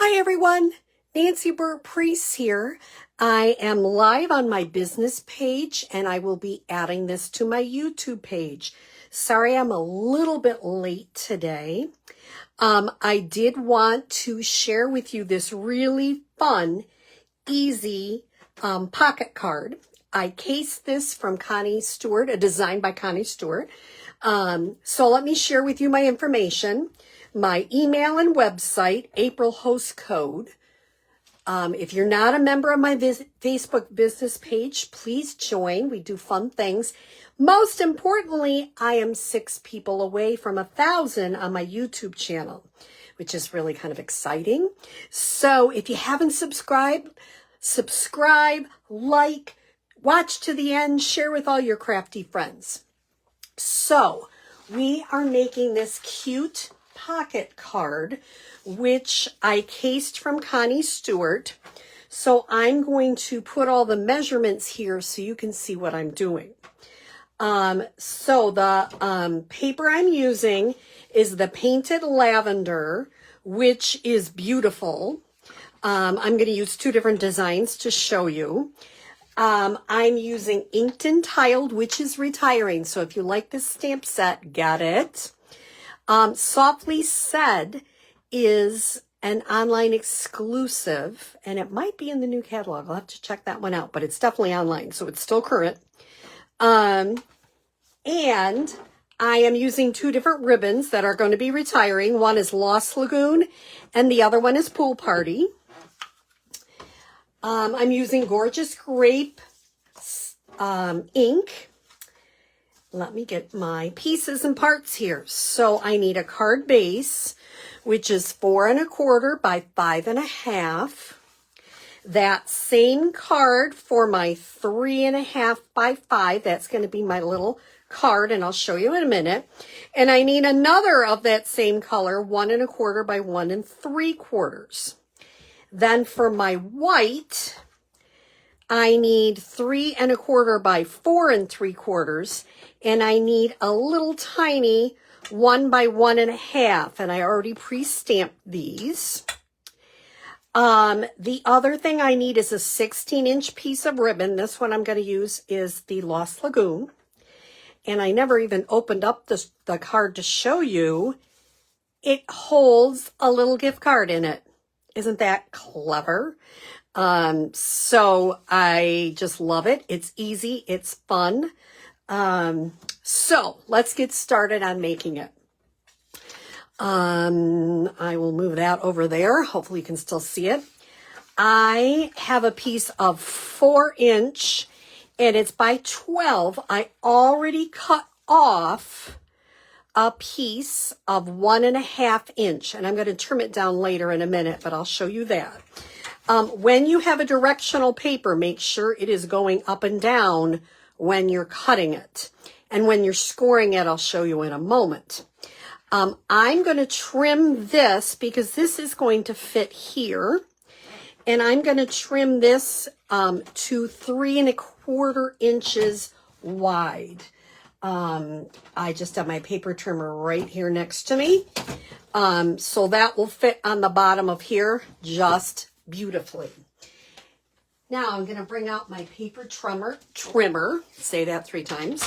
Hi everyone, Nancy Burt-Preece here. I am live on my business page and I will be adding this to my YouTube page. Sorry I'm a little bit late today. I did want to share with you this really fun, easy pocket card. I cased this from Connie Stewart, a design by Connie Stewart. So let me share with you my information. My email and website, April host code. If you're not a member of my Facebook business page, please join. We do fun things. Most importantly, I am 6 people away from 1,000 on my YouTube channel, which is really kind of exciting. So if you haven't subscribed, subscribe, like, watch to the end, share with all your crafty friends. So we are making this cute pocket card, which I cased from Connie Stewart. So I'm going to put all the measurements here so you can see what I'm doing. So the paper I'm using is the Painted Lavender, which is beautiful. I'm going to use 2 different designs to show you. I'm using Inked and Tiled, which is retiring. So if you like this stamp set, get it. Softly Said is an online exclusive, and it might be in the new catalog. I'll have to check that one out, but it's definitely online, so it's still current. And I am using 2 different ribbons that are going to be retiring. One is Lost Lagoon, and the other one is Pool Party. I'm using Gorgeous Grape ink. Let me get my pieces and parts here. So I need a card base, which is 4 1/4 by 5 1/2. That same card for my 3 1/2 by 5. That's going to be my little card, and I'll show you in a minute. And I need another of that same color, 1 1/4 by 1 3/4. Then for my white, I need 3 1/4 by 4 3/4, and I need a little tiny 1 by 1 1/2, and I already pre-stamped these. The other thing I need is a 16-inch piece of ribbon. This one I'm going to use is the Lost Lagoon, and I never even opened up the card to show you. It holds a little gift card in it. Isn't that clever? So I just love it. It's easy. It's fun. So let's get started on making it. I will move that over there. Hopefully you can still see it. I have a piece of 4-inch and it's by 12. I already cut off a piece of 1 1/2 inch, and I'm going to trim it down later in a minute, but I'll show you that. When you have a directional paper, make sure it is going up and down when you're cutting it. And when you're scoring it, I'll show you in a moment. I'm going to trim this because this is going to fit here. And I'm going to trim this to 3 1/4 inches wide. I just have my paper trimmer right here next to me. So that will fit on the bottom of here just beautifully. Now I'm going to bring out my paper trimmer, say that 3 times.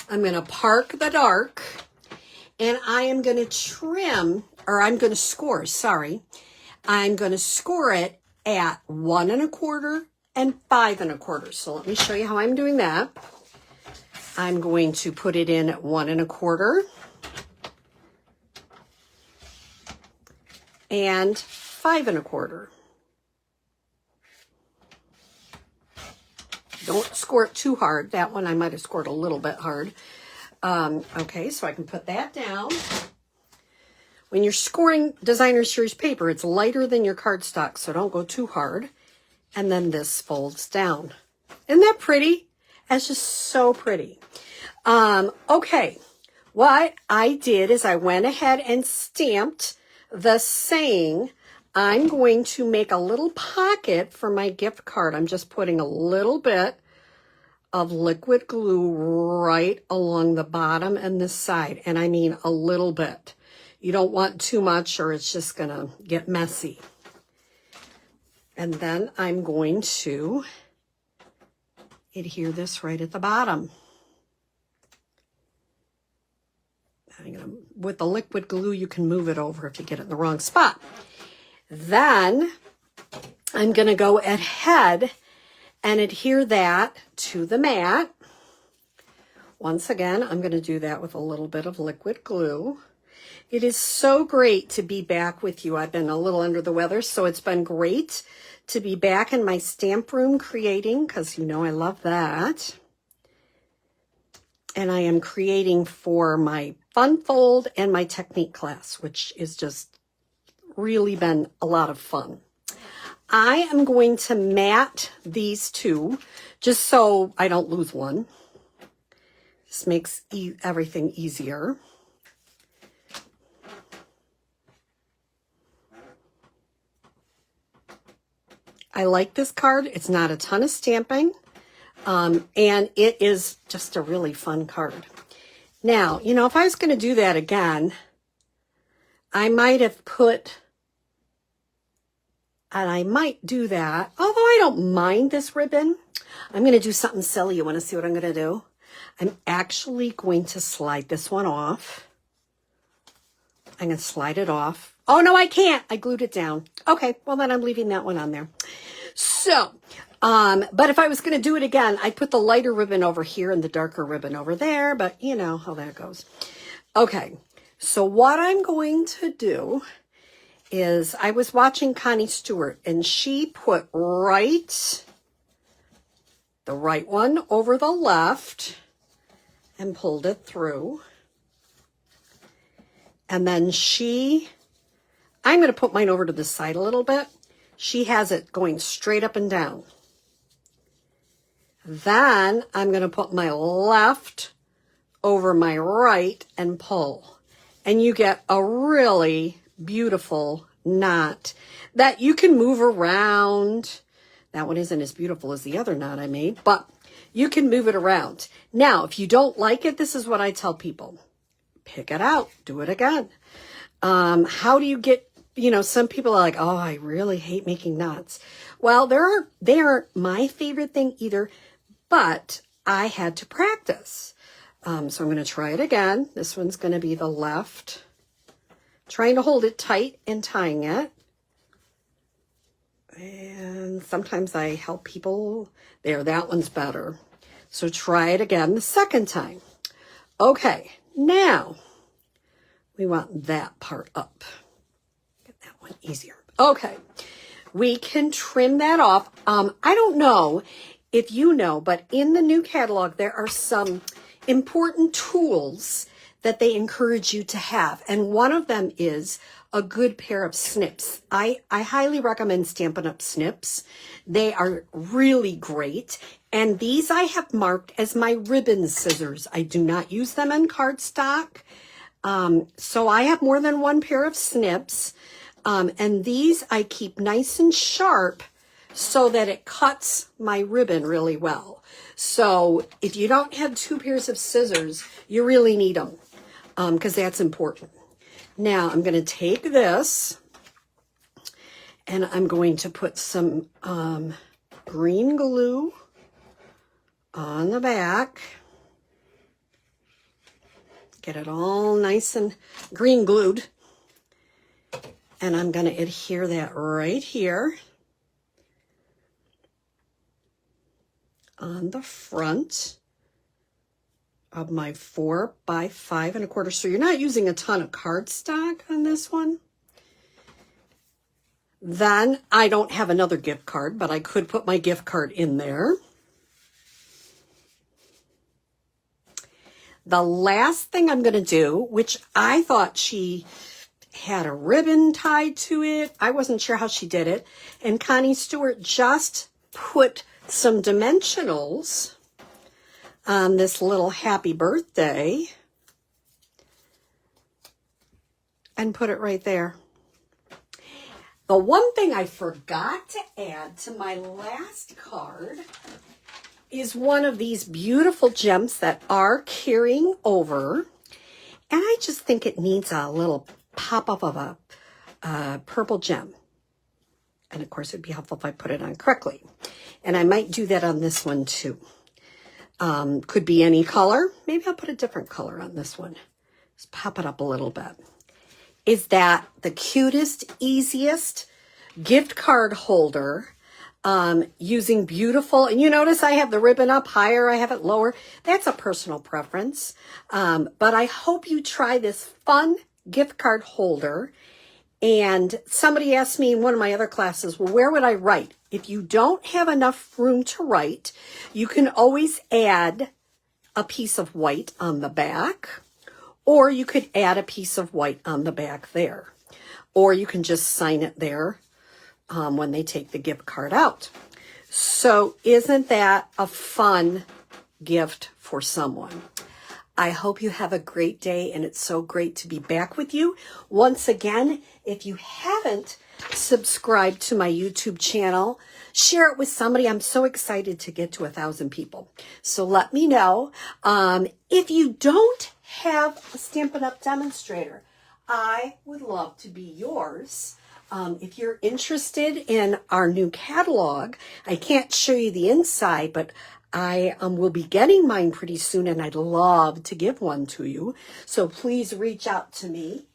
I'm going to park the dark, and I am going to trim, or I'm going to score, sorry. I'm going to score it at 1 1/4 and 5 1/4. So let me show you how I'm doing that. I'm going to put it in at 1 1/4 and 5 1/4. Don't score it too hard. That one I might have scored a little bit hard. Okay, so I can put that down. When you're scoring designer series paper, it's lighter than your cardstock, so don't go too hard. And then this folds down. Isn't that pretty? That's just so pretty. Okay, what I did is I went ahead and stamped the saying, I'm going to make a little pocket for my gift card. I'm just putting a little bit of liquid glue right along the bottom and the side. And I mean a little bit. You don't want too much or it's just going to get messy. And then I'm going to adhere this right at the bottom. With the liquid glue, you can move it over if you get it in the wrong spot. Then I'm going to go ahead and adhere that to the mat. Once again, I'm going to do that with a little bit of liquid glue. It is so great to be back with you. I've been a little under the weather, so it's been great to be back in my stamp room creating, because you know I love that. And I am creating for my Fun Fold and my technique class, which is just really been a lot of fun. I am going to mat these two just so I don't lose one. This makes everything easier. I like this card. It's not a ton of stamping. And it is just a really fun card. Now, you know, if I was going to do that again, I might have put, and I might do that, although I don't mind this ribbon. I'm going to do something silly. You want to see what I'm going to do? I'm actually going to slide this one off. I'm going to slide it off. Oh, no, I can't. I glued it down. Okay, well, then I'm leaving that one on there. So, but if I was going to do it again, I'd put the lighter ribbon over here and the darker ribbon over there, but you know how that goes. Okay, so what I'm going to do is I was watching Connie Stewart, and she put the right one over the left and pulled it through. And then I'm going to put mine over to the side a little bit. She has it going straight up and down. Then I'm going to put my left over my right and pull. And you get a really beautiful knot that you can move around. That one isn't as beautiful as the other knot I made, but you can move it around. Now, if you don't like it, this is what I tell people. Pick it out. Do it again. How do you get, you know, some people are like, oh, I really hate making knots. Well, they aren't my favorite thing either, but I had to practice. So I'm going to try it again. This one's going to be the left. Trying to hold it tight and tying it. And sometimes I help people. There, that one's better. So try it again the second time. Okay, now we want that part up. Get that one easier. Okay, we can trim that off. I don't know if you know, but in the new catalog, there are some important tools that they encourage you to have. And one of them is a good pair of snips. I highly recommend Stampin' Up! Snips. They are really great. And these I have marked as my ribbon scissors. I do not use them in cardstock. So I have more than one pair of snips. And these I keep nice and sharp so that it cuts my ribbon really well. So if you don't have two pairs of scissors, you really need them, because that's important. Now I'm going to take this and I'm going to put some green glue on the back. Get it all nice and green glued. And I'm going to adhere that right here on the front of my 4 by 5 1/4. So you're not using a ton of cardstock on this one. Then I don't have another gift card, but I could put my gift card in there. The last thing I'm going to do, which I thought she had a ribbon tied to it. I wasn't sure how she did it. And Connie Stewart just put some dimensionals on this little happy birthday and put it right there. The one thing I forgot to add to my last card is one of these beautiful gems that are carrying over. And I just think it needs a little pop-up of a purple gem. And of course, it'd be helpful if I put it on correctly. And I might do that on this one too. Could be any color. Maybe I'll put a different color on this one. Just pop it up a little bit. Is that the cutest, easiest gift card holder using beautiful, and you notice I have the ribbon up higher, I have it lower. That's a personal preference. But I hope you try this fun gift card holder. And somebody asked me in one of my other classes, well, where would I write? If you don't have enough room to write, you can always add a piece of white on the back, or you could add a piece of white on the back there, or you can just sign it there when they take the gift card out. So isn't that a fun gift for someone? I hope you have a great day, and it's so great to be back with you. Once again, if you haven't subscribed to my YouTube channel, share it with somebody. I'm so excited to get to 1,000 people. So let me know. If you don't have a Stampin' Up! Demonstrator, I would love to be yours. If you're interested in our new catalog, I can't show you the inside, but I will be getting mine pretty soon, and I'd love to give one to you. So please reach out to me.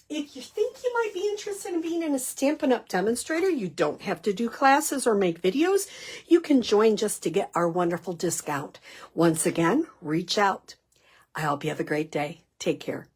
If you think you might be interested in being in a Stampin' Up! Demonstrator, you don't have to do classes or make videos. You can join just to get our wonderful discount. Once again, reach out. I hope you have a great day. Take care.